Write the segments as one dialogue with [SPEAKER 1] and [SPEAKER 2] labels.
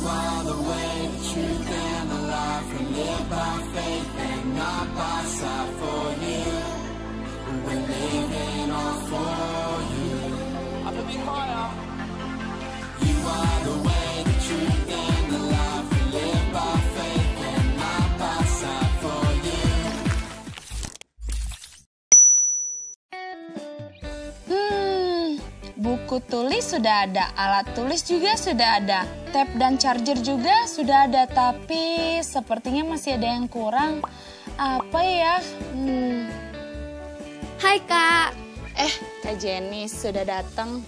[SPEAKER 1] are the way, the truth, and the life. We live by faith and not by sight. For you, we're living all for you. Up a bit higher. You are the way, the truth, and the life. We live by faith and not by sight. For you.
[SPEAKER 2] Buku tulis sudah ada, alat tulis juga sudah ada, tab dan charger juga sudah ada, tapi sepertinya masih ada yang kurang. Apa ya?
[SPEAKER 3] Hai Kak.
[SPEAKER 2] Kak Jenny sudah datang.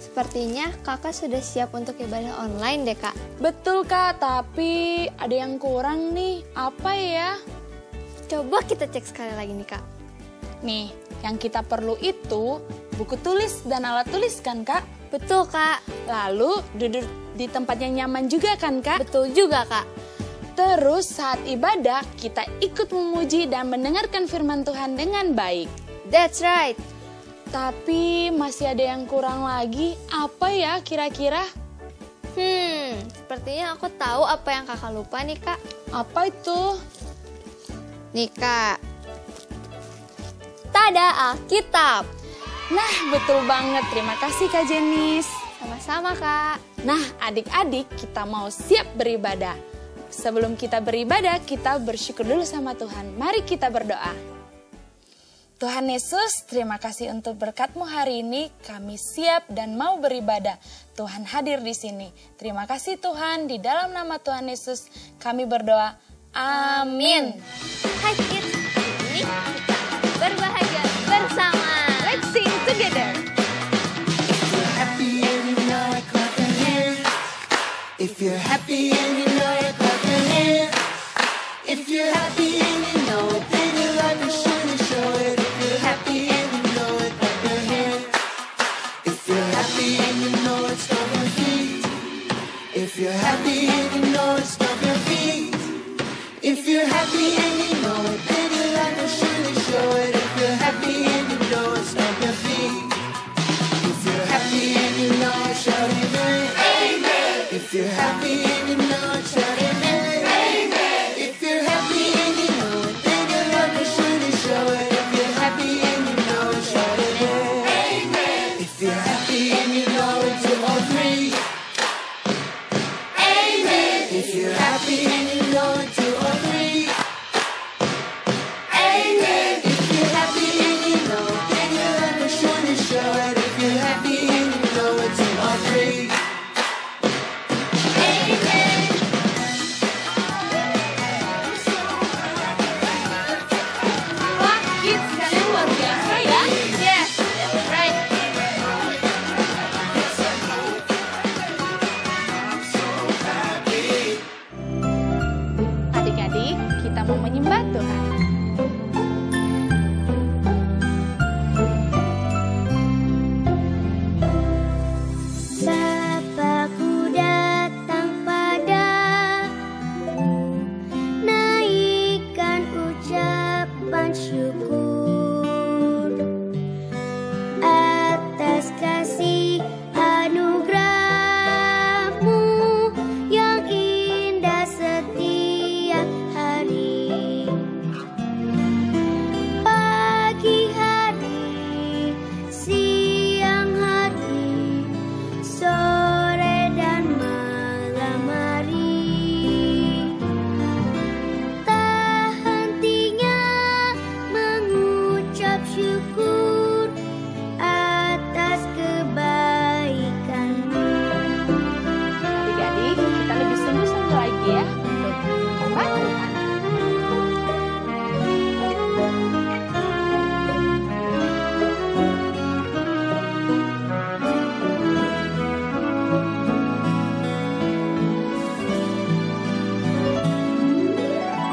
[SPEAKER 3] Sepertinya kakak sudah siap untuk ibadah online deh Kak.
[SPEAKER 2] Betul Kak, tapi ada yang kurang nih. Apa ya?
[SPEAKER 3] Coba kita cek sekali lagi nih Kak.
[SPEAKER 2] Nih, yang kita perlu itu buku tulis dan alat tulis kan Kak?
[SPEAKER 3] Betul Kak.
[SPEAKER 2] Lalu duduk di tempat yang nyaman juga kan Kak?
[SPEAKER 3] Betul juga Kak.
[SPEAKER 2] Terus saat ibadah kita ikut memuji dan mendengarkan firman Tuhan dengan baik.
[SPEAKER 3] That's right.
[SPEAKER 2] Tapi masih ada yang kurang lagi. Apa ya kira-kira?
[SPEAKER 3] Sepertinya aku tahu apa yang kakak lupa nih Kak.
[SPEAKER 2] Apa itu?
[SPEAKER 3] Nih Kak. Tada, Alkitab.
[SPEAKER 2] Nah, betul banget. Terima kasih Kak Jenis.
[SPEAKER 3] Sama-sama Kak.
[SPEAKER 2] Nah, adik-adik kita mau siap beribadah. Sebelum kita beribadah, kita bersyukur dulu sama Tuhan. Mari kita berdoa. Tuhan Yesus, terima kasih untuk berkat-Mu hari ini. Kami siap dan mau beribadah. Tuhan hadir di sini. Terima kasih Tuhan, di dalam nama Tuhan Yesus kami berdoa. Amin.
[SPEAKER 3] Hai kids, ini kita berbahagia bersama. Let's sing together.
[SPEAKER 1] Happy and you know it, clap your hands. If you're happy and you know it, clap your hands. If you're happy and you know it, then your life will surely show it. If you're happy and you know it, clap your hands. If you're happy and you know it, stomp your feet. If you're happy and you know it, stomp your feet. If you're happy and you know it, then your life will surely show it. If you're happy and you know it, stomp your feet. If you're happy and you know it, shout amen. Amen. If you're happy and you know it, shout amen. Amen. If you're happy and you know it, then your life will surely show it. If you're happy and you know it, shout amen. Amen. If you're happy and you know it, do all three. Amen. If you're happy and you know it, do all three. Amen. If you're happy and you know it, then your life will surely show it. If you're happy and you know it, do all three. Amen.
[SPEAKER 3] Wah, kids kalian luar biasa ya. Yes, that's right.
[SPEAKER 2] Adik-adik, kita mau menyembah Tuhan.
[SPEAKER 4] Bapakku datang padamu, naikkan ucapan syukur atas kasih anugerah-Mu yang indah setiap hari. Pagi hari, siang hari, sore dan malam hari, tak hentinya mengucap syukur atas kebaikan-Mu.
[SPEAKER 2] Adik-adik, kita lebih sungguh-sungguh lagi ya untuk menyembah Tuhan.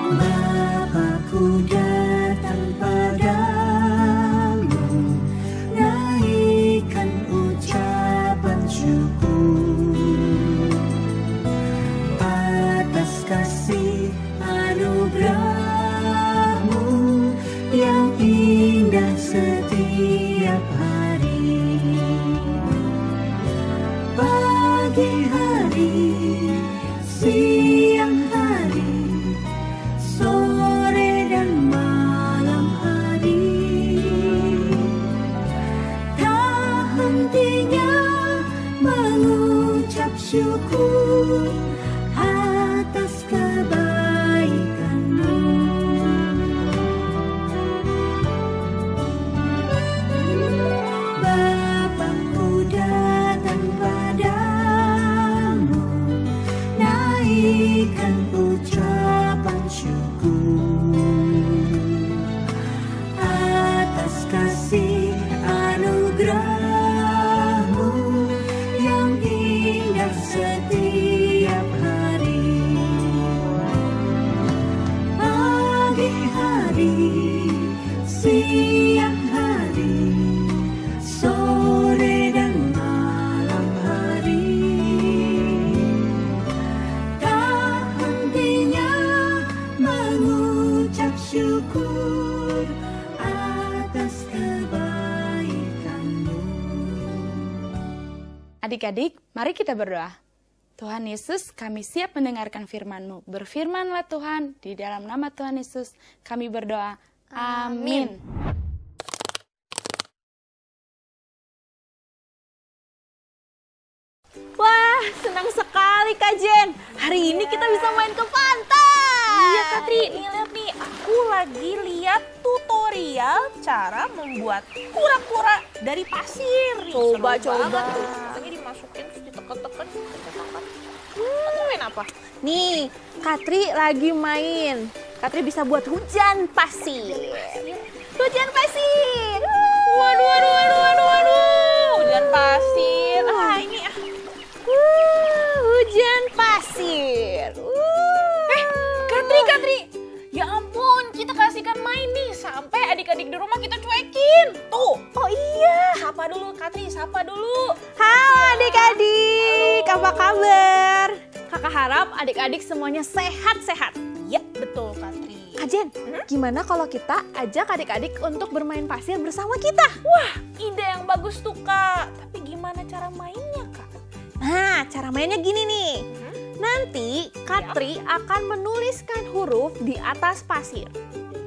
[SPEAKER 1] Bapakku datang padamu, naikkan ucapan syukur atas kasih anugerah-Mu yang indah setiap hari. Pagi hari, syukur atas kebaikan-Mu. Bapa-Ku datang padamu, naikkan ucapan syukur atas kasih anugerah-Mu yang indah setiap hari. Pagi hari, siang hari, sore dan malam hari, tak hentinya mengucap syukur atas kebaikan-Mu.
[SPEAKER 2] Adik-adik, mari kita berdoa. Tuhan Yesus, kami siap mendengarkan firman-Mu. Berfirmanlah Tuhan, di dalam nama Tuhan Yesus kami berdoa. Amin.
[SPEAKER 3] Wah, senang sekali Kak Jen. Hari ini kita bisa main ke pantai.
[SPEAKER 5] Iya Kak Tri, nih lihat nih, aku lagi lihat tutorial cara membuat kura-kura dari pasir. Nih,
[SPEAKER 3] Coba,
[SPEAKER 5] seru
[SPEAKER 3] coba.
[SPEAKER 5] banget tuh. Ini dimasukin terus ditekan-tekan. Aku main apa?
[SPEAKER 3] Nih, Katri lagi main. Katri bisa buat hujan pasir. Hujan pasir.
[SPEAKER 5] Waduh. Hujan pasir. Ini
[SPEAKER 3] Hujan pasir.
[SPEAKER 5] Katri. Ya ampun, kita kasihkan main nih sampai adik-adik di rumah kita cuekin. Tuh.
[SPEAKER 3] Oh iya.
[SPEAKER 5] Sapa dulu Katri, sapa dulu.
[SPEAKER 3] Halo adik-adik, apa kabar? Kakak harap adik-adik semuanya sehat-sehat.
[SPEAKER 5] Ya, betul Katri.
[SPEAKER 3] Kak Jen, gimana kalau kita ajak adik-adik untuk bermain pasir bersama kita?
[SPEAKER 5] Wah, ide yang bagus tuh Kak. Tapi gimana cara mainnya Kak?
[SPEAKER 3] Nah, cara mainnya gini nih. Nanti Katri akan menuliskan huruf di atas pasir.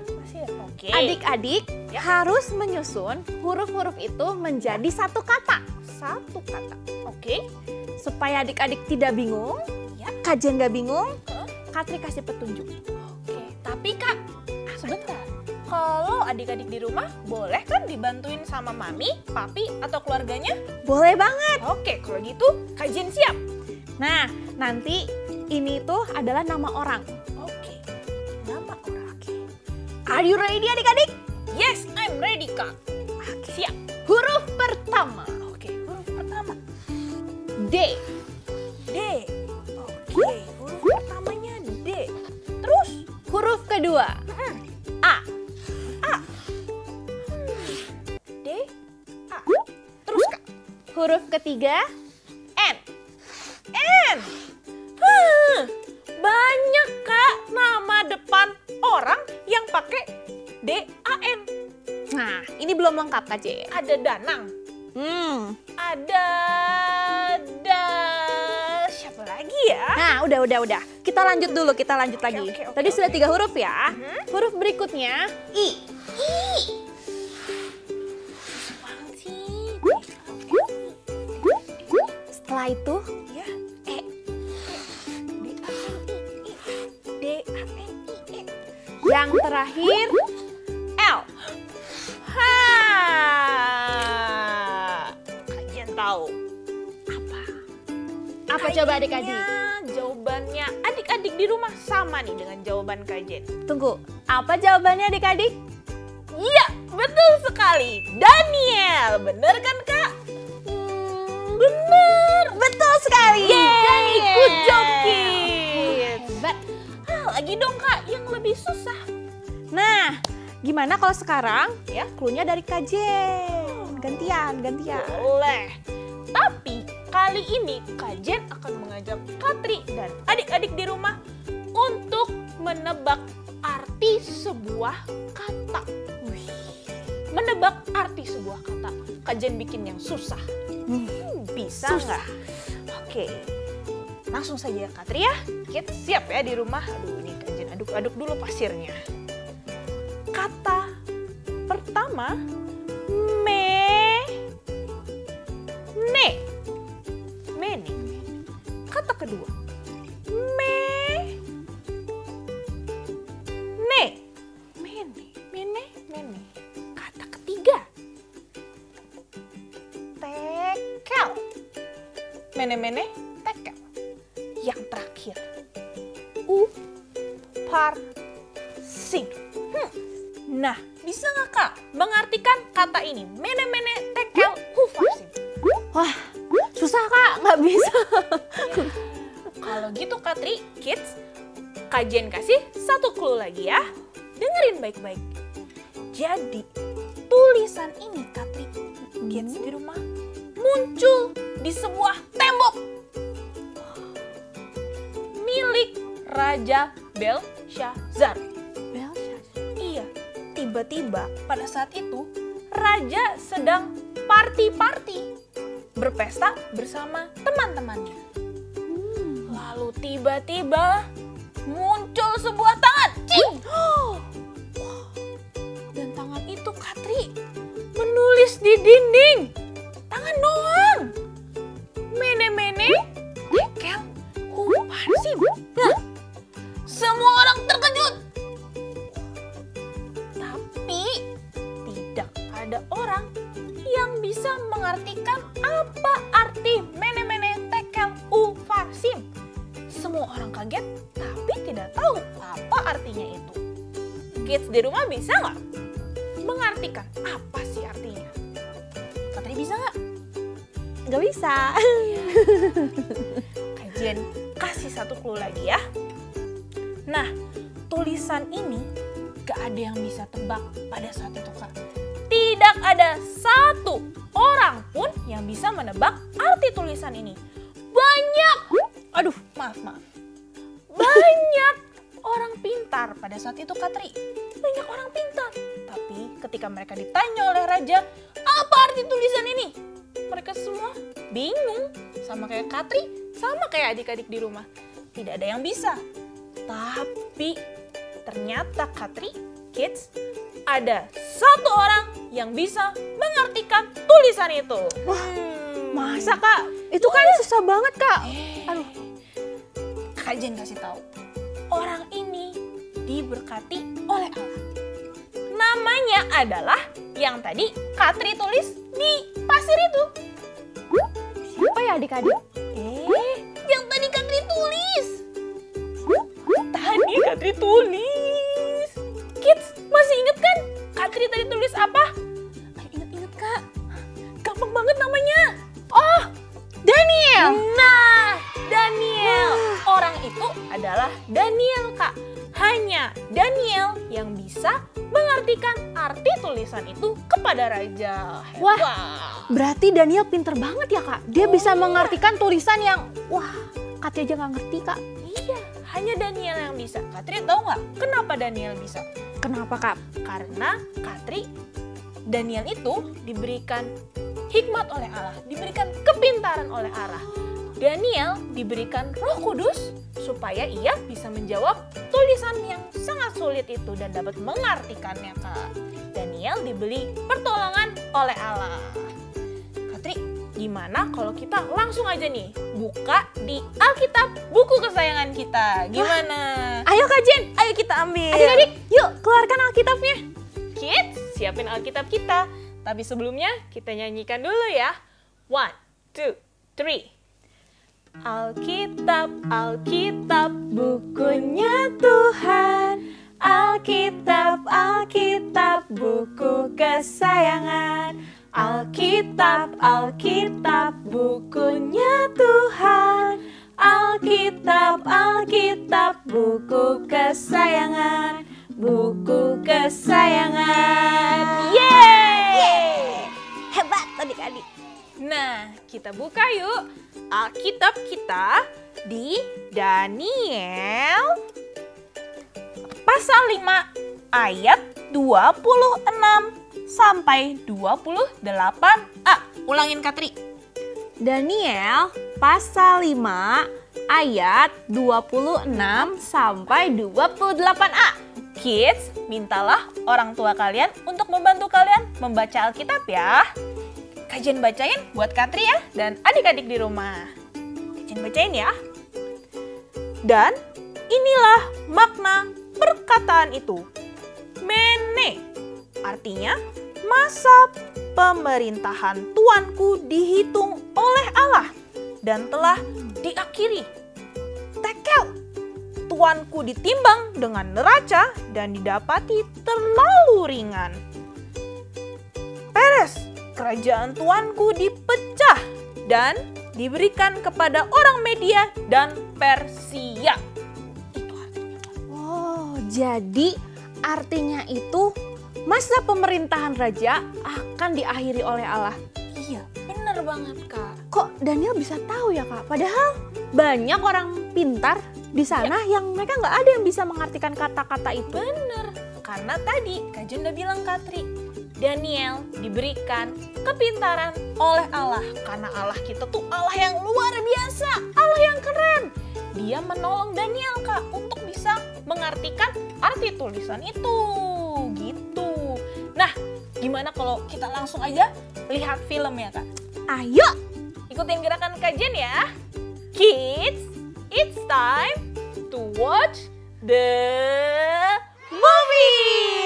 [SPEAKER 5] Pasir, oke.
[SPEAKER 3] Adik-adik harus menyusun huruf-huruf itu menjadi satu kata.
[SPEAKER 5] Satu kata. Oke.
[SPEAKER 3] Supaya adik-adik tidak bingung,
[SPEAKER 5] Ya.
[SPEAKER 3] Kak Jen nggak bingung, Katri kasih petunjuk.
[SPEAKER 5] Oke, tapi Kak, sebentar. Kalau adik-adik di rumah, boleh kan dibantuin sama mami, papi, atau keluarganya?
[SPEAKER 3] Boleh banget.
[SPEAKER 5] Oke, kalau gitu Kak Jen siap.
[SPEAKER 3] Nah, nanti ini tuh adalah nama orang.
[SPEAKER 5] Oke, nama orang.
[SPEAKER 3] Are you ready adik-adik?
[SPEAKER 5] Yes, I'm ready Kak. Siap.
[SPEAKER 3] Huruf pertama,
[SPEAKER 5] Oke, huruf pertama.
[SPEAKER 3] D.
[SPEAKER 5] D. Oke, huruf pertamanya D. Terus?
[SPEAKER 3] Huruf kedua, A.
[SPEAKER 5] D, A. Terus Kak?
[SPEAKER 3] Huruf ketiga, N.
[SPEAKER 5] N. Banyak Kak nama depan orang yang pakai D-A-N.
[SPEAKER 3] Nah, ini belum lengkap Kak Jen.
[SPEAKER 5] Ada Danang, ada siapa lagi ya?
[SPEAKER 3] Nah, udah. Kita lanjut dulu, lagi.
[SPEAKER 5] oke,
[SPEAKER 3] Tadi
[SPEAKER 5] oke.
[SPEAKER 3] sudah 3 huruf ya. Huruf berikutnya, I.
[SPEAKER 5] Banget sih.
[SPEAKER 3] Setelah itu,
[SPEAKER 5] Ya. D-A-N-I-E.
[SPEAKER 3] yang terakhir, L.
[SPEAKER 5] Kalian tahu
[SPEAKER 3] Apa coba adik-adik?
[SPEAKER 5] kayaknya jawabannya adik-adik di rumah sama nih dengan jawaban Kajen.
[SPEAKER 3] Tunggu, apa jawabannya adik-adik?
[SPEAKER 5] Iya, betul sekali. Daniel, bener kan Kak? Bener.
[SPEAKER 3] Betul sekali.
[SPEAKER 5] Yeay, good job
[SPEAKER 3] Hebat.
[SPEAKER 5] kids. Lagi dong Kak, yang lebih susah.
[SPEAKER 3] Nah, gimana kalau sekarang
[SPEAKER 5] Ya.
[SPEAKER 3] cluenya dari Kak Jen? Gantian.
[SPEAKER 5] Boleh. Tapi kali ini Kajen akan mengajak Katri dan adik-adik di rumah untuk menebak arti sebuah kata. Menebak arti sebuah kata. Kajen bikin yang susah. Bisa nggak? Oke. Langsung saja Katri ya. Kita siap ya di rumah. Aduh, ini Kajen aduk-aduk dulu pasirnya. Kata pertama, ne. Meni. Kata kedua, me, ne, mene, mene, mene. Kata ketiga, tekel, mene, mene, tekel. Yang terakhir, uparsim. Nah, bisa nggak Kak mengartikan kata ini? Mene, mene, tekel, uparsim.
[SPEAKER 3] Wah, susah Kak, nggak bisa.
[SPEAKER 5] Kalau gitu Katri, kids, kajian kasih satu clue lagi ya. Dengerin baik-baik. Jadi, tulisan ini Katri, kids di rumah, muncul di sebuah tembok milik Raja Belshazzar. Iya, tiba-tiba pada saat itu Raja sedang party-party, berpesta bersama teman-temannya. Lalu tiba-tiba muncul sebuah tangan. Cing! Dan tangan itu Katri menulis di dinding. Tangan doang. Mene-mene, tekel, uparsim. Nah, semua orang terkejut. Tapi tidak ada orang yang bisa mengartikan apa arti mene-mene, tekel, uparsim. Semua orang kaget, tapi tidak tahu apa artinya itu. Kids di rumah bisa nggak mengartikan apa sih artinya? Katri bisa nggak?
[SPEAKER 3] Nggak bisa.
[SPEAKER 5] Kajian kasih satu clue lagi ya. Nah, tulisan ini gak ada yang bisa tebak pada saat itu Kak. Tidak ada satu orang pun yang bisa menebak arti tulisan ini. Banyak, maaf. Banyak orang pintar pada saat itu Katri. Banyak orang pintar. Tapi ketika mereka ditanya oleh raja, apa arti tulisan ini? Mereka semua bingung. Sama kayak Katri, sama kayak adik-adik di rumah. Tidak ada yang bisa. Tapi ternyata Katri, kids, ada satu orang yang bisa mengartikan tulisan itu.
[SPEAKER 3] Wah, masa Kak? Itu kan susah banget Kak. Aduh.
[SPEAKER 5] Kak Jen kasih tahu. Orang ini diberkati oleh Allah. Namanya adalah yang tadi Katri tulis di pasir itu.
[SPEAKER 3] Siapa ya adik-adik?
[SPEAKER 5] Yang tadi Katri tulis. Tadi Katri tulis. Kids, masih inget kan? Katri tadi tulis apa? Ayo inget-inget Kak. Gampang banget namanya. Oh,
[SPEAKER 3] Daniel.
[SPEAKER 5] nah, Daniel. Orang itu adalah Daniel Kak. Hanya Daniel yang bisa mengartikan arti tulisan itu kepada raja.
[SPEAKER 3] Wah.
[SPEAKER 5] Hebat.
[SPEAKER 3] Berarti Daniel pinter banget ya Kak. Dia bisa mengartikan tulisan yang, wah, Katri aja nggak ngerti Kak.
[SPEAKER 5] Iya, hanya Daniel yang bisa. Katri tahu nggak kenapa Daniel bisa?
[SPEAKER 3] Kenapa Kak?
[SPEAKER 5] Karena Daniel itu diberikan hikmat oleh Allah, diberikan kepintaran oleh Allah. Daniel diberikan Roh Kudus supaya ia bisa menjawab tulisan yang sangat sulit itu dan dapat mengartikannya Kak. Daniel diberi pertolongan oleh Allah. Katri, gimana kalau kita langsung aja nih buka di Alkitab, buku kesayangan kita? Gimana?
[SPEAKER 3] Ayo Kak Jen,
[SPEAKER 5] Ayo kita ambil.
[SPEAKER 3] adik-adik, yuk keluarkan Alkitabnya.
[SPEAKER 5] Kids, siapin Alkitab kita. Tapi sebelumnya kita nyanyikan dulu ya. 1, 2, 3. Alkitab, Alkitab, bukunya Tuhan. Alkitab, Alkitab, buku kesayangan. Alkitab, Alkitab, bukunya Tuhan. Alkitab, Alkitab, buku kesayangan. Buku kesayangan. Yeay!
[SPEAKER 3] Hebat adik-adik.
[SPEAKER 5] Nah, kita buka yuk Alkitab kita di Daniel pasal 5 ayat 26 sampai 28a. Ulangin Katri.
[SPEAKER 3] Daniel pasal 5 ayat 26 sampai 28a.
[SPEAKER 5] Kids, mintalah orang tua kalian untuk membantu kalian membaca Alkitab ya. Kajian bacain buat Katri ya dan adik-adik di rumah. Kajian bacain ya. Dan inilah makna perkataan itu. Mene, artinya masa pemerintahan tuanku dihitung oleh Allah dan telah diakhiri. Tekel, tuanku ditimbang dengan neraca dan didapati terlalu ringan. Peres, kerajaan tuanku dipecah dan diberikan kepada orang Media dan Persia. Itu artinya.
[SPEAKER 3] Oh, jadi artinya itu masa pemerintahan raja akan diakhiri oleh Allah.
[SPEAKER 2] Iya, bener banget Kak.
[SPEAKER 3] Kok Daniel bisa tahu ya Kak? Padahal banyak orang pintar di sana yang mereka nggak ada yang bisa mengartikan kata-kata itu.
[SPEAKER 5] Bener, karena tadi Kak Jen udah bilang Katri, Daniel diberikan kepintaran oleh Allah. Karena Allah kita tuh Allah yang luar biasa, Allah yang keren. Dia menolong Daniel Kak untuk bisa mengartikan arti tulisan itu. Gitu. Nah, gimana kalau kita langsung aja lihat film ya Kak?
[SPEAKER 3] Ayo!
[SPEAKER 5] Ikutin gerakan Kak Jen ya. Kids, it's time to watch the movie.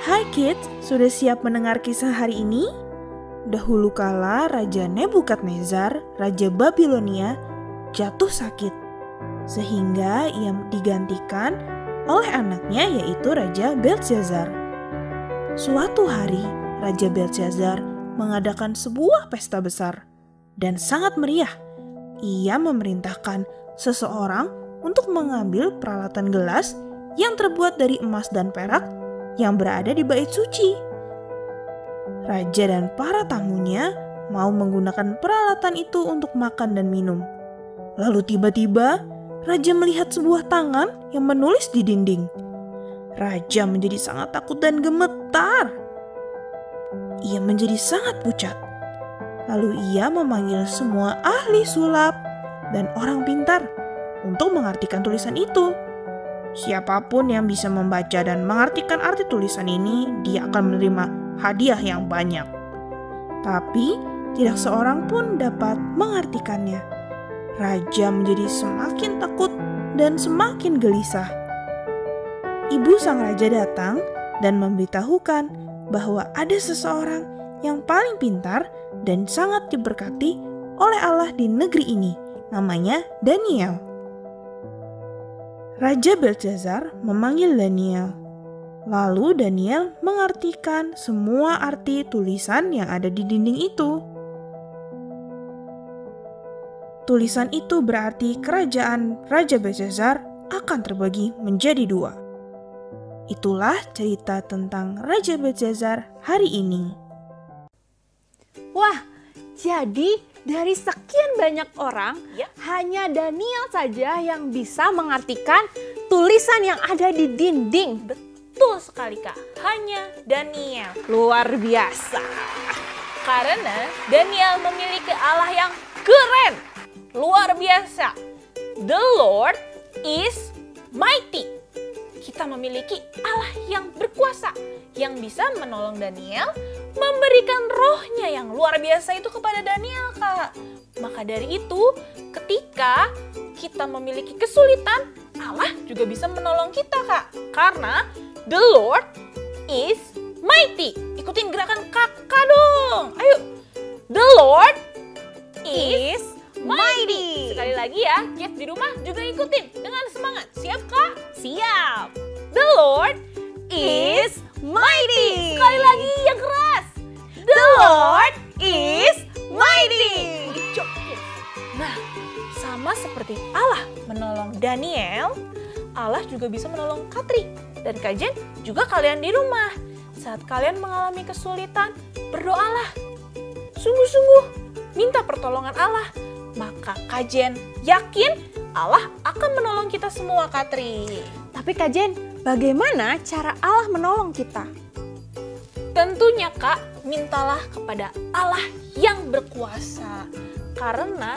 [SPEAKER 6] Hai kids, sudah siap mendengar kisah hari ini? Dahulu kala Raja Nebukadnezar, Raja Babilonia, jatuh sakit. Sehingga ia digantikan oleh anaknya yaitu Raja Belshazzar. Suatu hari, Raja Belshazzar mengadakan sebuah pesta besar dan sangat meriah. Ia memerintahkan seseorang untuk mengambil peralatan gelas yang terbuat dari emas dan perak yang berada di bait suci. Raja dan para tamunya mau menggunakan peralatan itu untuk makan dan minum. Lalu tiba-tiba Raja melihat sebuah tangan yang menulis di dinding. Raja menjadi sangat takut dan gemetar. Ia menjadi sangat pucat. Lalu ia memanggil semua ahli sulap dan orang pintar untuk mengartikan tulisan itu. Siapapun yang bisa membaca dan mengartikan arti tulisan ini, dia akan menerima hadiah yang banyak. Tapi tidak seorang pun dapat mengartikannya. Raja menjadi semakin takut dan semakin gelisah. Ibu sang raja datang dan memberitahukan bahwa ada seseorang yang paling pintar dan sangat diberkati oleh Allah di negeri ini. Namanya Daniel. Raja Belshazzar memanggil Daniel. Lalu Daniel mengartikan semua arti tulisan yang ada di dinding itu. Tulisan itu berarti kerajaan Raja Belshazzar akan terbagi menjadi dua. Itulah cerita tentang Raja Belshazzar hari ini.
[SPEAKER 3] Wah, jadi dari sekian banyak orang,
[SPEAKER 5] Ya.
[SPEAKER 3] hanya Daniel saja yang bisa mengartikan tulisan yang ada di dinding.
[SPEAKER 5] Betul sekali Kak, hanya Daniel.
[SPEAKER 3] Luar biasa.
[SPEAKER 5] Karena Daniel memiliki Allah yang keren, luar biasa. The Lord is mighty. Kita memiliki Allah yang berkuasa, yang bisa menolong Daniel, memberikan rohnya yang luar biasa itu kepada Daniel Kak. Maka dari itu, ketika kita memiliki kesulitan, Allah juga bisa menolong kita Kak. Karena the Lord is mighty. Ikutin gerakan kakak dong. Ayo. The Lord is mighty. Sekali lagi ya, kids di rumah juga ikutin dengan semangat. Siap Kak? Siap. The Lord is mighty. Sekali lagi yang keras. The Lord is mighty. Good job, kids. Nah, sama seperti Allah menolong Daniel, Allah juga bisa menolong Katri dan Kak Jen, juga kalian di rumah. Saat kalian mengalami kesulitan, berdoalah. Sungguh-sungguh minta pertolongan Allah. Maka Kak Jen yakin Allah akan menolong kita semua, Katri.
[SPEAKER 3] Tapi Kak Jen, bagaimana cara Allah menolong kita?
[SPEAKER 5] Tentunya Kak, mintalah kepada Allah yang berkuasa. Karena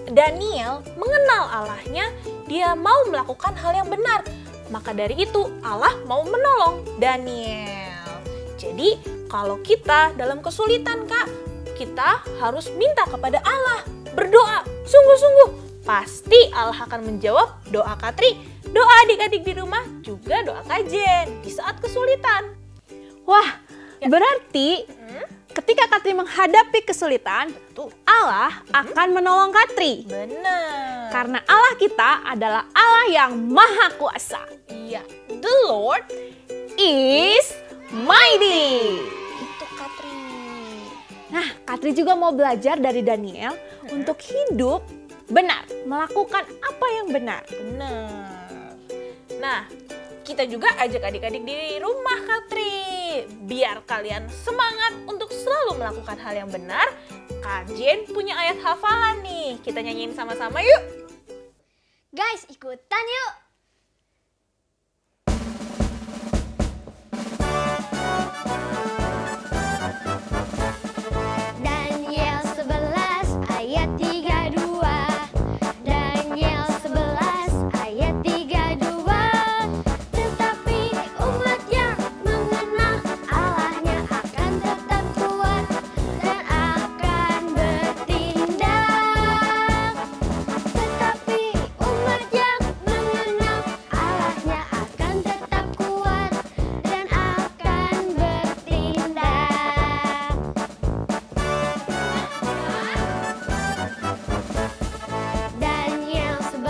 [SPEAKER 5] Daniel mengenal Allahnya, dia mau melakukan hal yang benar. Maka dari itu Allah mau menolong Daniel. Jadi kalau kita dalam kesulitan Kak, kita harus minta kepada Allah. Berdoa, sungguh-sungguh pasti Allah akan menjawab doa Katri, doa adik-adik di rumah, juga doa Kak Jen di saat kesulitan.
[SPEAKER 3] Wah, berarti ketika Katri menghadapi kesulitan, Allah akan menolong Katri.
[SPEAKER 5] Benar.
[SPEAKER 3] Karena Allah kita adalah Allah yang maha kuasa.
[SPEAKER 5] Iya, the Lord
[SPEAKER 3] Is mighty.
[SPEAKER 5] itu Katri.
[SPEAKER 3] Nah, Katri juga mau belajar dari Daniel untuk hidup benar, melakukan apa yang benar.
[SPEAKER 5] Benar. Nah, kita juga ajak adik-adik di rumah Katri. Biar kalian semangat untuk selalu melakukan hal yang benar. Kak Jen punya ayat hafalan nih. Kita nyanyiin sama-sama yuk.
[SPEAKER 4] Guys, ikutan yuk. Daniel 11 ayat 32. Daniel 11 ayat 32. Tetapi umat yang mengenal Allahnya akan tetap kuat dan akan bertindak. Tetapi umat yang mengenal Allahnya akan tetap kuat dan akan bertindak. Daniel 11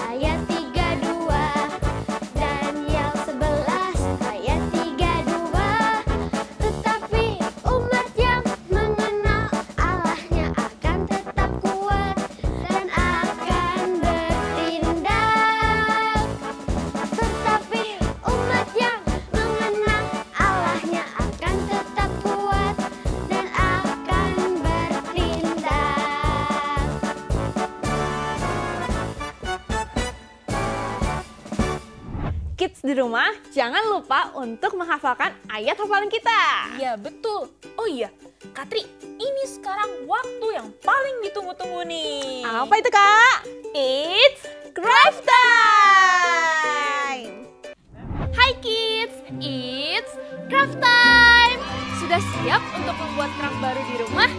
[SPEAKER 4] ayat 32. Daniel 11 ayat 32. Tetapi umat yang mengenal Allahnya akan tetap kuat dan akan bertindak. Tetapi umat yang mengenal Allahnya akan tetap kuat dan akan bertindak.
[SPEAKER 3] Kids di rumah, jangan lupa untuk menghafalkan ayat hafalan kita.
[SPEAKER 5] Iya, betul. Oh iya, Katri, ini sekarang waktu yang paling ditunggu-tunggu nih.
[SPEAKER 3] Apa itu, Kak?
[SPEAKER 5] It's
[SPEAKER 3] Craft time!
[SPEAKER 2] Hai kids, it's craft time. Sudah siap untuk membuat craft baru di rumah?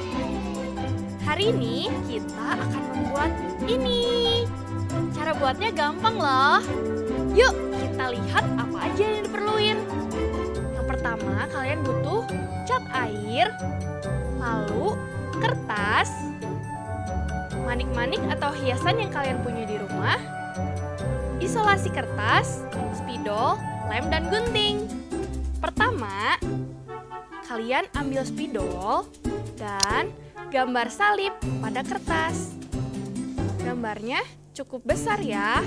[SPEAKER 2] Hari ini kita akan membuat ini. Cara buatnya gampang loh. Yuk kita lihat apa aja yang diperluin. Yang pertama kalian butuh cat air, lalu kertas, manik-manik atau hiasan yang kalian punya di rumah, isolasi kertas, spidol, lem, dan gunting. Pertama, kalian ambil spidol dan gambar salib pada kertas. Gambarnya cukup besar ya.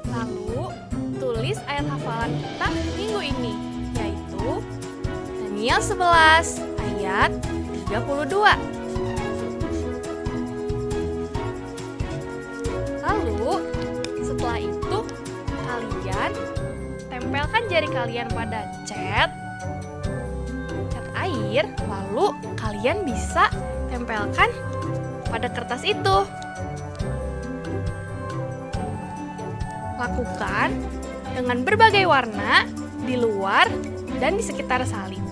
[SPEAKER 2] Lalu, tulis ayat hafalan kita minggu ini, yaitu Daniel 11 ayat 32. Lalu, setelah itu kalian tempelkan jari kalian pada cat air, lalu kalian bisa tempelkan pada kertas itu. Lakukan dengan berbagai warna di luar dan di sekitar salib.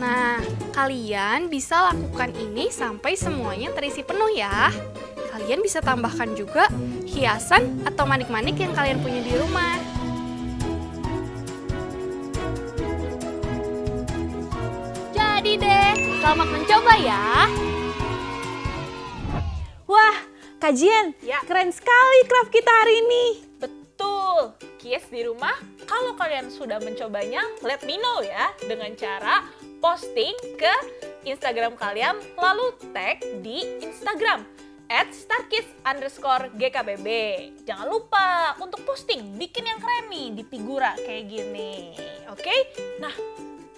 [SPEAKER 2] Nah, kalian bisa lakukan ini sampai semuanya terisi penuh ya. Kalian bisa tambahkan juga hiasan atau manik-manik yang kalian punya di rumah. Jadi deh, selamat mencoba ya.
[SPEAKER 3] Wah, kajian,
[SPEAKER 5] Ya.
[SPEAKER 3] keren sekali craft kita hari ini.
[SPEAKER 5] Betul. Kids di rumah, kalau kalian sudah mencobanya, let me know ya dengan cara posting ke Instagram kalian lalu tag di Instagram @starkids_GKBB. Jangan lupa untuk posting, bikin yang keren nih di figura kayak gini. Oke? Nah,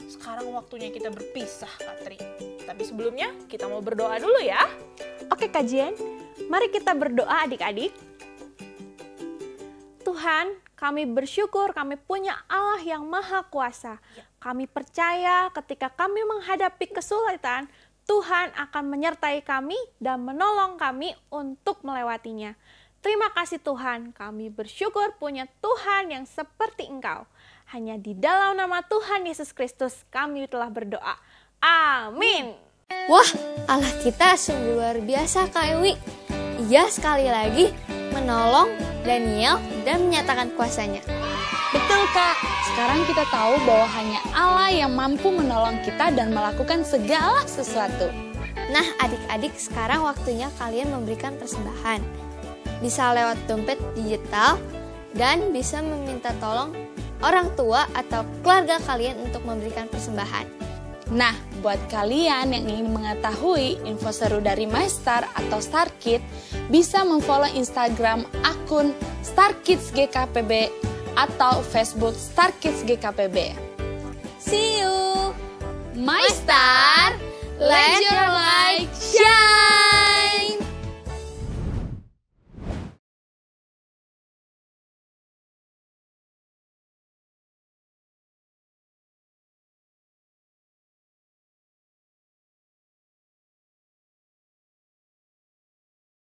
[SPEAKER 5] sekarang waktunya kita berpisah, Katri. Tapi sebelumnya kita mau berdoa dulu ya.
[SPEAKER 3] Oke Kak Jen, mari kita berdoa adik-adik. Tuhan, kami bersyukur kami punya Allah yang maha kuasa. Kami percaya ketika kami menghadapi kesulitan, Tuhan akan menyertai kami dan menolong kami untuk melewatinya. Terima kasih Tuhan, kami bersyukur punya Tuhan yang seperti Engkau. Hanya di dalam nama Tuhan Yesus Kristus kami telah berdoa. Amin.
[SPEAKER 4] Wah, Allah kita sungguh luar biasa Kak Ewi. Ia sekali lagi menolong Daniel dan menyatakan kuasanya.
[SPEAKER 2] Betul Kak, sekarang kita tahu bahwa hanya Allah yang mampu menolong kita dan melakukan segala sesuatu.
[SPEAKER 4] Nah adik-adik, sekarang waktunya kalian memberikan persembahan. Bisa lewat dompet digital dan bisa meminta tolong orang tua atau keluarga kalian untuk memberikan persembahan.
[SPEAKER 2] Nah, buat kalian yang ingin mengetahui info seru dari MyStar atau StarKid, bisa memfollow Instagram akun StarKidsGKPB atau Facebook StarKidsGKPB.
[SPEAKER 4] See you!
[SPEAKER 2] MyStar, let your light shine!